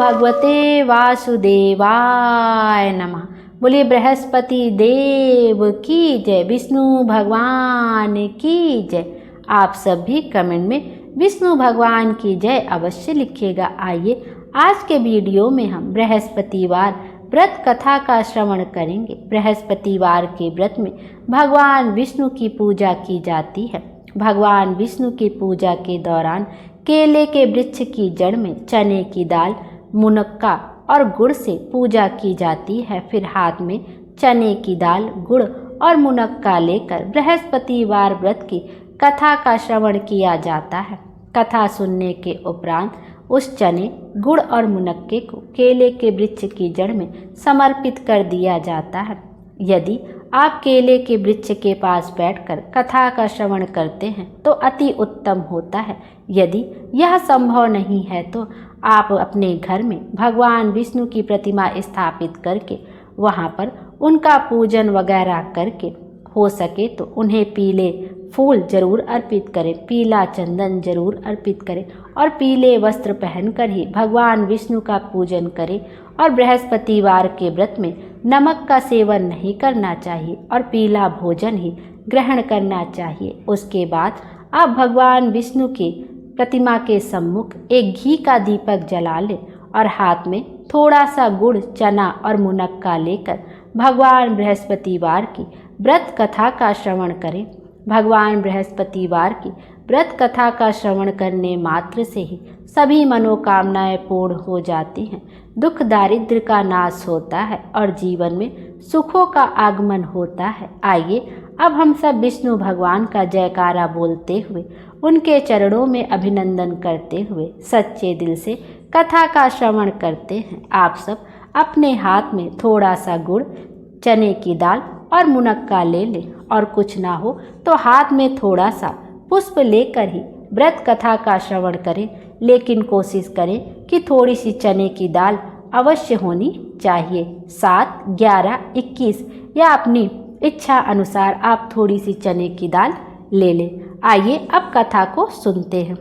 भगवते वासुदेवाय नमः। बोलिए बृहस्पति देव की जय, विष्णु भगवान की जय। आप सब भी कमेंट में विष्णु भगवान की जय अवश्य लिखिएगा। आइए आज के वीडियो में हम बृहस्पतिवार व्रत कथा का श्रवण करेंगे। बृहस्पतिवार के व्रत में भगवान विष्णु की पूजा की जाती है। भगवान विष्णु की पूजा के दौरान केले के वृक्ष की जड़ में चने की दाल, मुनक्का और गुड़ से पूजा की जाती है। फिर हाथ में चने की दाल, गुड़ और मुनक्का लेकर बृहस्पतिवार व्रत की कथा का श्रवण किया जाता है। कथा सुनने के उपरांत उस चने, गुड़ और मुनक्के को केले के वृक्ष की जड़ में समर्पित कर दिया जाता है। यदि आप केले के वृक्ष के पास बैठकर कथा का श्रवण करते हैं तो अति उत्तम होता है। यदि यह संभव नहीं है तो आप अपने घर में भगवान विष्णु की प्रतिमा स्थापित करके वहां पर उनका पूजन वगैरह करके, हो सके तो उन्हें पीले फूल जरूर अर्पित करें, पीला चंदन जरूर अर्पित करें और पीले वस्त्र पहनकर ही भगवान विष्णु का पूजन करें। और बृहस्पतिवार के व्रत में नमक का सेवन नहीं करना चाहिए और पीला भोजन ही ग्रहण करना चाहिए। उसके बाद आप भगवान विष्णु की प्रतिमा के सम्मुख एक घी का दीपक जला लें और हाथ में थोड़ा सा गुड़, चना और मुनक्का लेकर भगवान बृहस्पतिवार की व्रत कथा का श्रवण करें। भगवान बृहस्पतिवार की व्रत कथा का श्रवण करने मात्र से ही सभी मनोकामनाएं पूर्ण हो जाती हैं, दुख दारिद्र्य का नाश होता है और जीवन में सुखों का आगमन होता है। आइए अब हम सब विष्णु भगवान का जयकारा बोलते हुए, उनके चरणों में अभिनंदन करते हुए सच्चे दिल से कथा का श्रवण करते हैं। आप सब अपने हाथ में थोड़ा सा गुड़, चने की दाल और मुनक्का ले लें और कुछ ना हो तो हाथ में थोड़ा सा पुष्प लेकर ही व्रत कथा का श्रवण करें। लेकिन कोशिश करें कि थोड़ी सी चने की दाल अवश्य होनी चाहिए। 7, 11, 21 या अपनी इच्छा अनुसार आप थोड़ी सी चने की दाल ले लें। आइए अब कथा को सुनते हैं।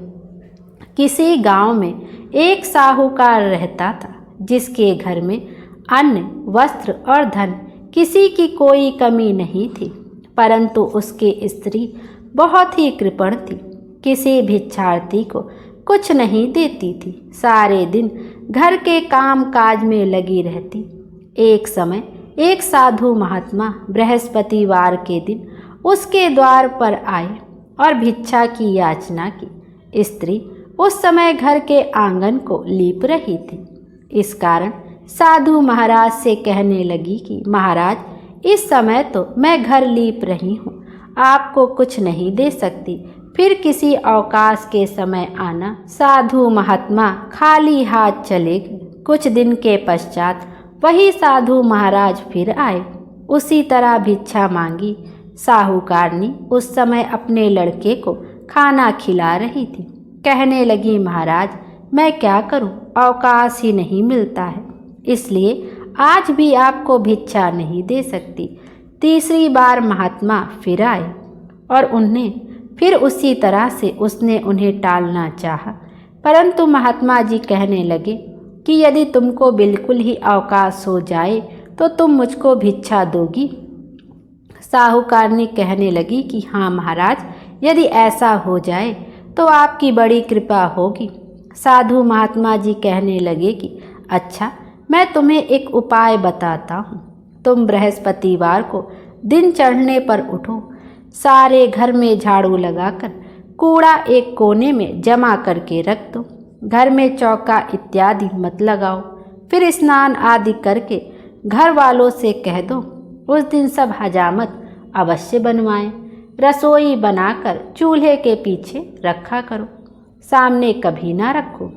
किसी गांव में एक साहूकार रहता था, जिसके घर में अन्न, वस्त्र और धन किसी की कोई कमी नहीं थी, परंतु उसकी स्त्री बहुत ही कृपण थी, किसी भिक्षार्थी को कुछ नहीं देती थी, सारे दिन घर के काम काज में लगी रहती। एक समय एक साधु महात्मा बृहस्पतिवार के दिन उसके द्वार पर आए और भिक्षा की याचना की। स्त्री उस समय घर के आंगन को लीप रही थी। इस कारण साधु महाराज से कहने लगी कि महाराज, इस समय तो मैं घर लीप रही हूँ, आपको कुछ नहीं दे सकती, फिर किसी अवकाश के समय आना। साधु महात्मा खाली हाथ चले गए। कुछ दिन के पश्चात वही साधु महाराज फिर आए, उसी तरह भिक्षा मांगी। साहूकारनी उस समय अपने लड़के को खाना खिला रही थी। कहने लगी, महाराज मैं क्या करूं, अवकाश ही नहीं मिलता है, इसलिए आज भी आपको भिक्षा नहीं दे सकती। तीसरी बार महात्मा फिर आए और उन्हें फिर उसी तरह से उसने उन्हें टालना चाहा, परंतु महात्मा जी कहने लगे कि यदि तुमको बिल्कुल ही अवकाश हो जाए तो तुम मुझको भिक्षा दोगी। साहूकारनी कहने लगी कि हाँ महाराज, यदि ऐसा हो जाए तो आपकी बड़ी कृपा होगी। साधु महात्मा जी कहने लगे कि अच्छा, मैं तुम्हें एक उपाय बताता हूँ। तुम बृहस्पतिवार को दिन चढ़ने पर उठो, सारे घर में झाड़ू लगाकर कूड़ा एक कोने में जमा करके रख दो, घर में चौका इत्यादि मत लगाओ। फिर स्नान आदि करके घर वालों से कह दो उस दिन सब हजामत अवश्य बनवाएं। रसोई बनाकर चूल्हे के पीछे रखा करो, सामने कभी ना रखो।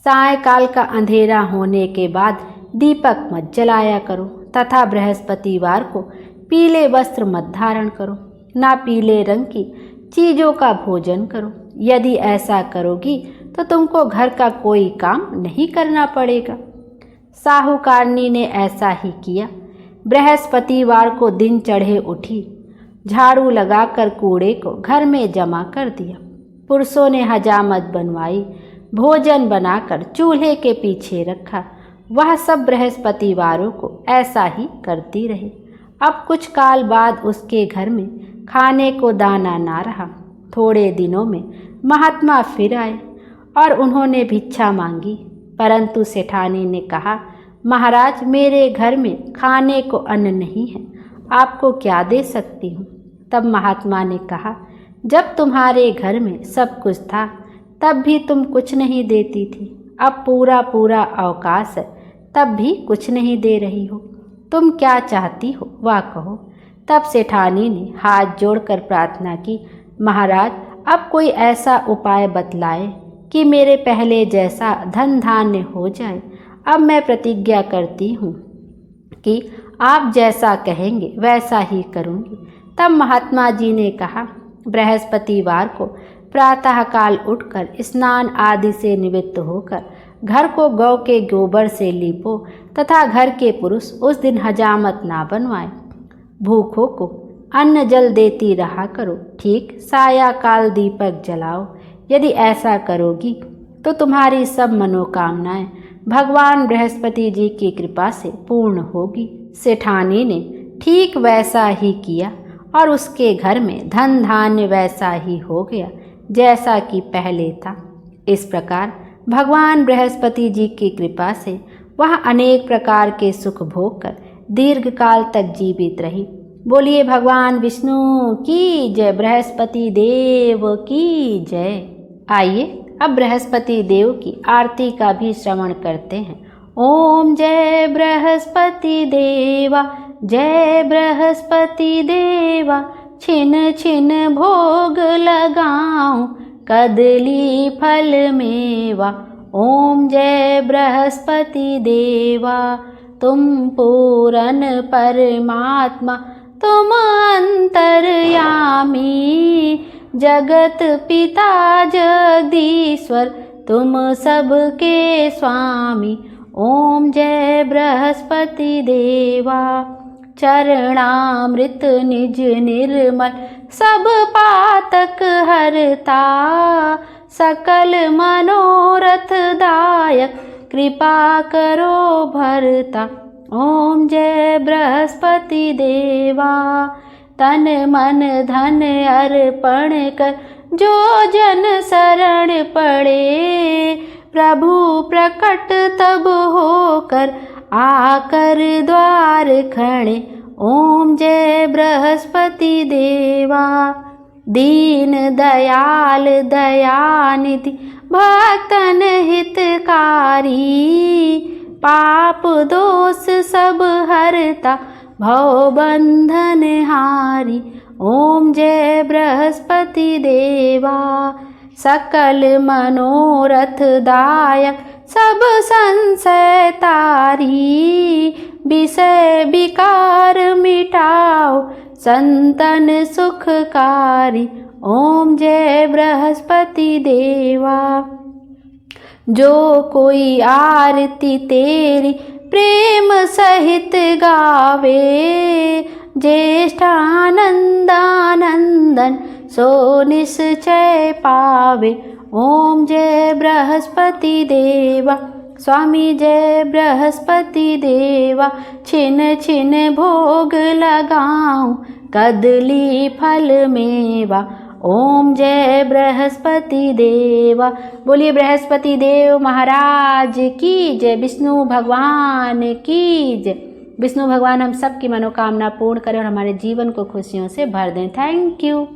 सायंकाल का अंधेरा होने के बाद दीपक मत जलाया करो तथा बृहस्पतिवार को पीले वस्त्र मत धारण करो, ना पीले रंग की चीज़ों का भोजन करो। यदि ऐसा करोगी तो तुमको घर का कोई काम नहीं करना पड़ेगा। साहूकारनी ने ऐसा ही किया। बृहस्पतिवार को दिन चढ़े उठी, झाड़ू लगाकर कूड़े को घर में जमा कर दिया। पुरुषों ने हजामत बनवाई, भोजन बनाकर चूल्हे के पीछे रखा। वह सब बृहस्पतिवारों को ऐसा ही करती रही। अब कुछ काल बाद उसके घर में खाने को दाना ना रहा। थोड़े दिनों में महात्मा फिर आए और उन्होंने भिक्षा मांगी, परंतु सेठानी ने कहा, महाराज, मेरे घर में खाने को अन्न नहीं है, आपको क्या दे सकती हूँ। तब महात्मा ने कहा, जब तुम्हारे घर में सब कुछ था तब भी तुम कुछ नहीं देती थी, अब पूरा पूरा अवकाश है तब भी कुछ नहीं दे रही हो, तुम क्या चाहती हो वह कहो। तब सेठानी ने हाथ जोड़कर प्रार्थना की, महाराज, अब कोई ऐसा उपाय बतलाए कि मेरे पहले जैसा धन धान्य हो जाए। अब मैं प्रतिज्ञा करती हूँ कि आप जैसा कहेंगे वैसा ही करूँगी। तब महात्मा जी ने कहा, बृहस्पतिवार को प्रातःकाल उठकर स्नान आदि से निवृत्त होकर घर को गौ के गोबर से लीपो तथा घर के पुरुष उस दिन हजामत ना बनवाएं। भूखों को अन्न जल देती रहा करो, ठीक सायाकाल दीपक जलाओ। यदि ऐसा करोगी तो तुम्हारी सब मनोकामनाएं भगवान बृहस्पति जी की कृपा से पूर्ण होगी। सेठानी ने ठीक वैसा ही किया और उसके घर में धन धान्य वैसा ही हो गया जैसा कि पहले था। इस प्रकार भगवान बृहस्पति जी की कृपा से वह अनेक प्रकार के सुख भोग कर दीर्घ काल तक जीवित रही। बोलिए भगवान विष्णु की जय, बृहस्पति देव की जय। आइए अब बृहस्पति देव की आरती का भी श्रवण करते हैं। ओम जय बृहस्पति देवा, जय बृहस्पति देवा, छिन छिन भोग लगाऊं कदली फल मेवा। ओम जय बृहस्पति देवा, तुम पूरन परमात्मा, तुम अंतर्यामी, जगत पिता जगदीश्वर, तुम सबके स्वामी। ओम जय बृहस्पति देवा, चरणामृत निज निर्मल, सब पातक हरता, सकल मनोरथ दायक, कृपा करो भरता। ओम जय बृहस्पति देवा, तन मन धन अर्पण कर जो जन शरण पड़े, प्रभु प्रकट तब होकर आकर द्वार खड़े। ओम जय बृहस्पति देवा, दीन दयाल दयानिधि, भक्तन हितकारी, पाप दोष सब हरता, भव बंधन हारी। ओम जय बृहस्पति देवा, सकल मनोरथ दायक, सब संशय तारी, विषय विकार मिटाओ, संतन सुखकारी। ओम जय बृहस्पति देवा, जो कोई आरती तेरी प्रेम सहित गावे, ज्येष्ठानंदानंदन सो निश्चय पावे। ओम जय बृहस्पति देवा, स्वामी जय बृहस्पति देवा, छिन छिन भोग लगाऊं कदली फल मेवा। ओम जय बृहस्पति देवा। बोलिए बृहस्पति देव महाराज की जय, विष्णु भगवान की जय। विष्णु भगवान हम सब की मनोकामना पूर्ण करें और हमारे जीवन को खुशियों से भर दें। Thank you.